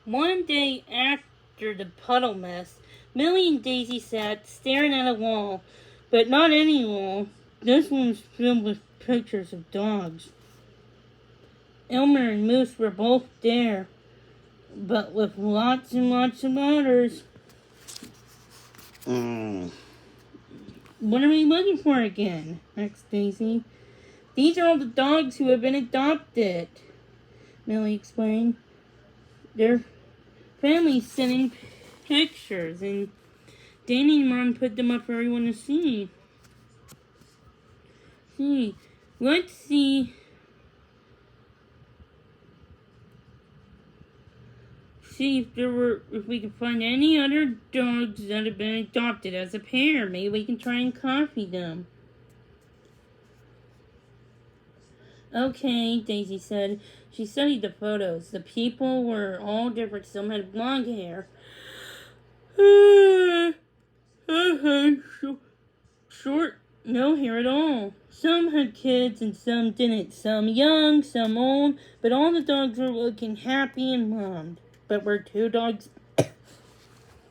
One day after the puddle mess, Millie and Daisy sat staring at a wall, but not any wall. This one was filled with pictures of dogs. Elmer and Moose were both there, but with lots and lots of others. What are we looking for again? Asked Daisy. These are all the dogs who have been adopted, Millie explained. Their families sent in pictures, and Danny and Mom put them up for everyone to see. Let's see. See if we can find any other dogs that have been adopted as a pair. Maybe we can try and copy them. Okay, Daisy said. She studied the photos. The people were all different. Some had blonde hair. Short, no hair at all. Some had kids and some didn't. Some young, some old. But all the dogs were looking happy and blonde. But were two dogs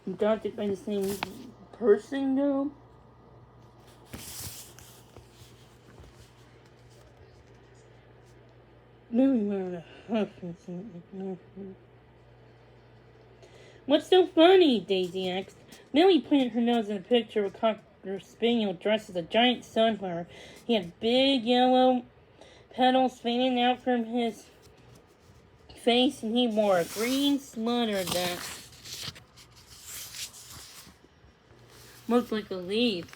adopted by the same person, though? What's so funny? Daisy asked. Millie pointed her nose at a picture of a cocker spaniel dressed as a giant sunflower. He had big yellow petals fanning out from his face, and he wore a green sweater that looked like a leaf.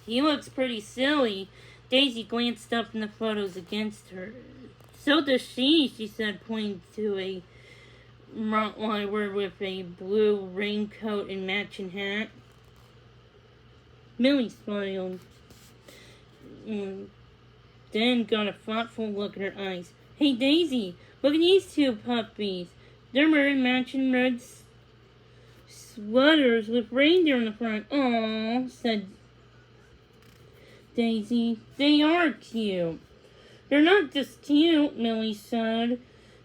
He looks pretty silly. Daisy glanced up from the photos against her. So does she said, pointing to a Rottweiler with a blue raincoat and matching hat. Millie smiled, and then got a thoughtful look in her eyes. Hey, Daisy, look at these two puppies. They're wearing matching red sweaters with reindeer on the front. Aw, said Daisy. They are cute. They're not just cute, Millie said.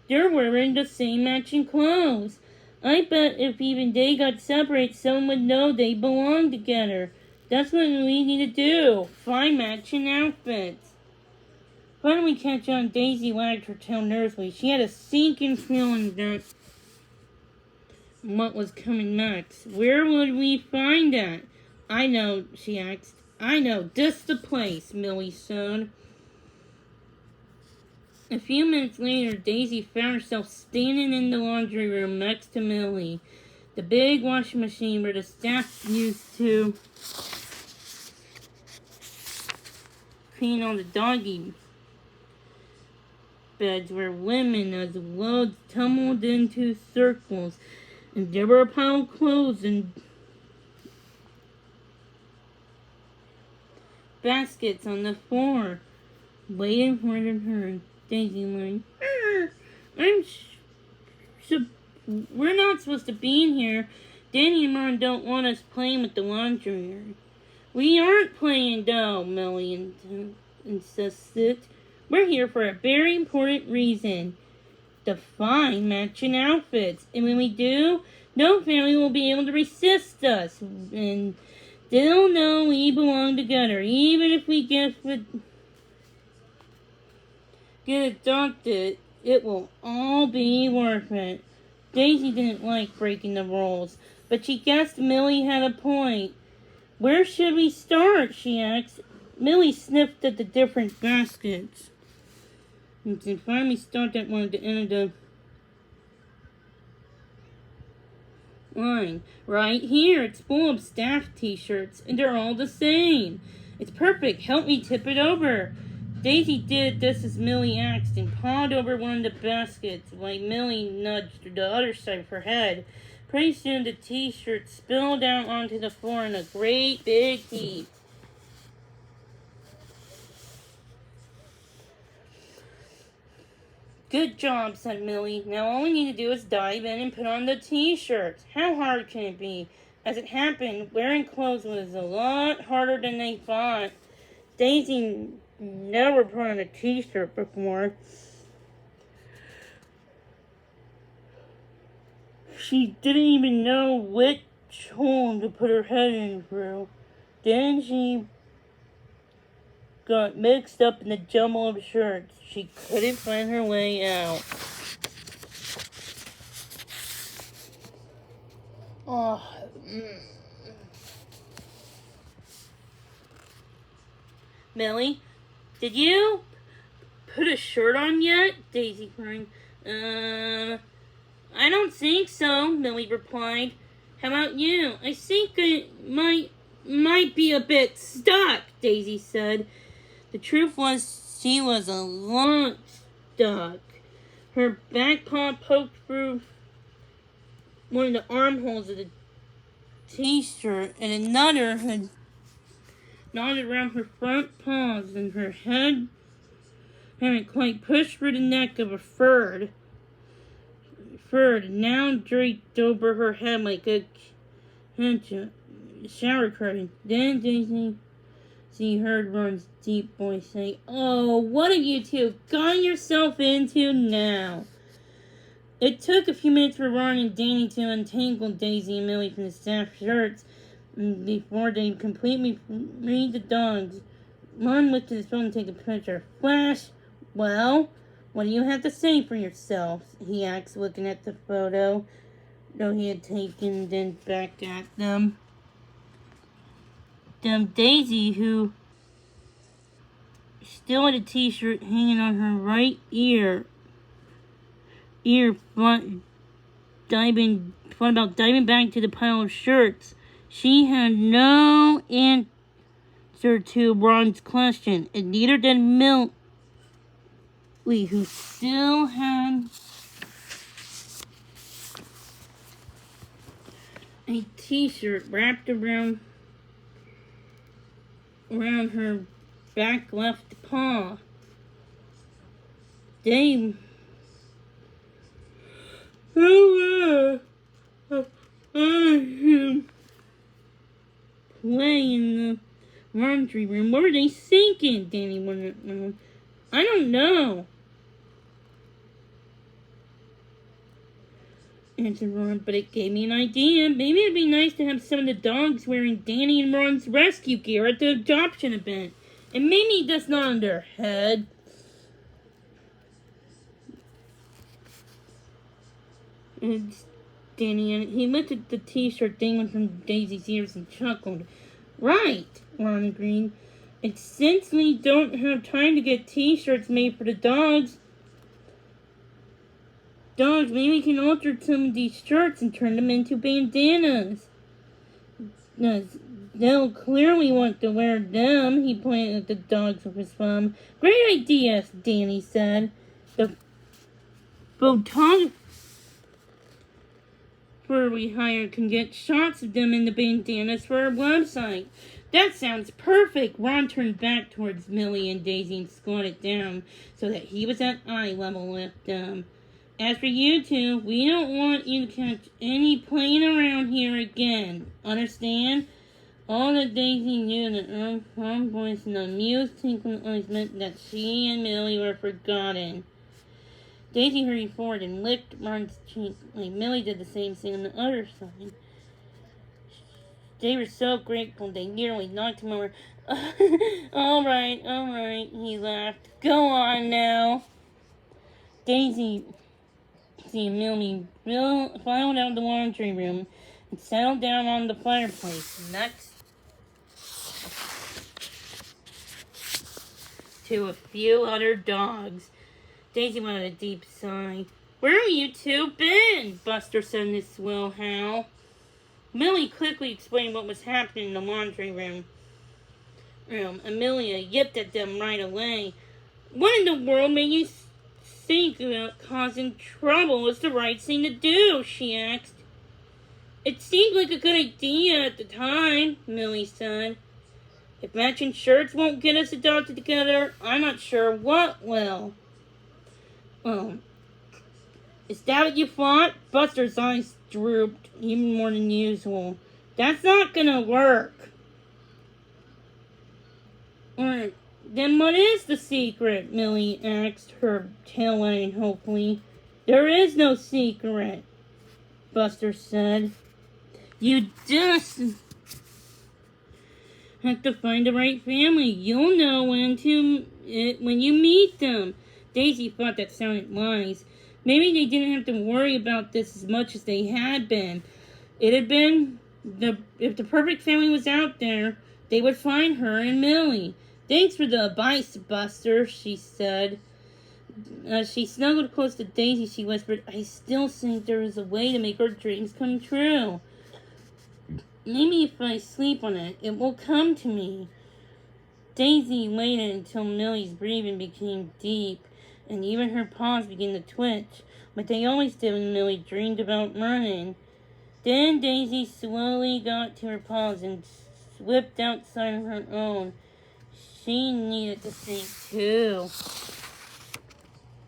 They're wearing the same matching clothes. I bet if even they got separated, someone would know they belong together. That's what we need to do. Find matching outfits. Finally, catch on. Daisy wagged her tail nervously. She had a sinking feeling that what was coming next. Where would we find that? I know, she asked. I know, just the place, Millie said. A few minutes later, Daisy found herself standing in the laundry room next to Millie. The big washing machine where the staff used to clean all the doggy beds were women as loads tumbled into circles, and there were a pile of clothes and baskets on the floor, waiting for their turn. Daisy whined, we're not supposed to be in here. Danny and Mom don't want us playing with the laundry. We aren't playing, though, Millie insisted. We're here for a very important reason. To find matching outfits. And when we do, no family will be able to resist us. And they'll know we belong together. Even if we get adopted, it will all be worth it. Daisy didn't like breaking the rules, but she guessed Millie had a point. Where should we start? She asked. Millie sniffed at the different baskets and finally stopped at one at the end of the line. Right here, it's full of staff t-shirts, and they're all the same. It's perfect. Help me tip it over. Daisy did just as Millie asked and pawed over one of the baskets while Millie nudged the other side of her head. Pretty soon the t-shirts spilled out onto the floor in a great big heap. Good job, said Millie. Now all we need to do is dive in and put on the t-shirts. How hard can it be? As it happened, wearing clothes was a lot harder than they thought. Daisy never put on a t-shirt before. She didn't even know which hole to put her head in through. Then she got mixed up in the jumble of shirts. She couldn't find her way out. Oh. Millie, did you put a shirt on yet? Daisy cried. I don't think so, Millie replied. How about you? I think it might be a bit stuck, Daisy said. The truth was, she was a lot stuck. Her back paw poked through one of the armholes of the t-shirt, and another had knotted around her front paws, and her head hadn't quite pushed through the neck of a furred now draped over her head like a shower curtain. Then Daisy heard Ron's deep voice say, "Oh, what have you two gotten yourself into now?" It took a few minutes for Ron and Danny to untangle Daisy and Millie from the staff shirts before they completely freed the dogs. Ron lifted his phone to take a picture. Flash, well, what do you have to say for yourself? He asked, looking at the photo though he had taken, then back at them. Daisy, who still had a t-shirt hanging on her right ear thought about diving back to the pile of shirts. She had no answer to Ron's question, and neither did Millie, who still had a t-shirt wrapped around her back left paw. They play in the laundry room. What were they thinking? Danny wanted to know. I don't know, answered Ron, but it gave me an idea. Maybe it'd be nice to have some of the dogs wearing Danny and Ron's rescue gear at the adoption event. And maybe that's not on their head. And Danny, and he looked at the t-shirt dangling from Daisy's ears and chuckled. Right, Ron agreed. And since we don't have time to get t-shirts made for the dogs, maybe we can alter some of these shirts and turn them into bandanas. They'll clearly want to wear them. He pointed at the dogs with his thumb. Great idea, Danny said. The photographer we hired can get shots of them in the bandanas for our website. That sounds perfect. Ron turned back towards Millie and Daisy and squatted down so that he was at eye level with them. As for you two, we don't want you to catch any playing around here again. Understand? All that Daisy knew, the calm voice and the amused tinkling eyes meant that she and Millie were forgotten. Daisy hurried forward and licked Ron's cheek like Millie did the same thing on the other side. They were so grateful they nearly knocked him over. All right, he laughed. Go on now. Daisy and Millie filed out of the laundry room and settled down on the fireplace next to a few other dogs. Daisy wanted a deep sigh. Where have you two been? Buster said in his shrill howl. Millie quickly explained what was happening in the laundry room. Amelia yipped at them right away. What in the world made you think about causing trouble was the right thing to do? She asked. It seemed like a good idea at the time, Millie said. If matching shirts won't get us adopted together, I'm not sure what will. Is that what you thought? Buster's eyes drooped even more than usual. That's not gonna work. Alright, then what is the secret? Millie asked, her tail wagging hopefully. There is no secret. Buster said. You just have to find the right family. You'll know when you meet them. Daisy thought that sounded wise. Maybe they didn't have to worry about this as much as they had been. It had been if the perfect family was out there, they would find her and Millie. Thanks for the advice, Buster, she said. As she snuggled close to Daisy, she whispered, I still think there is a way to make our dreams come true. Maybe if I sleep on it, it will come to me. Daisy waited until Millie's breathing became deep, and even her paws began to twitch, but they always did when Millie dreamed about running. Then Daisy slowly got to her paws and slipped outside of her own. She needed to sleep too.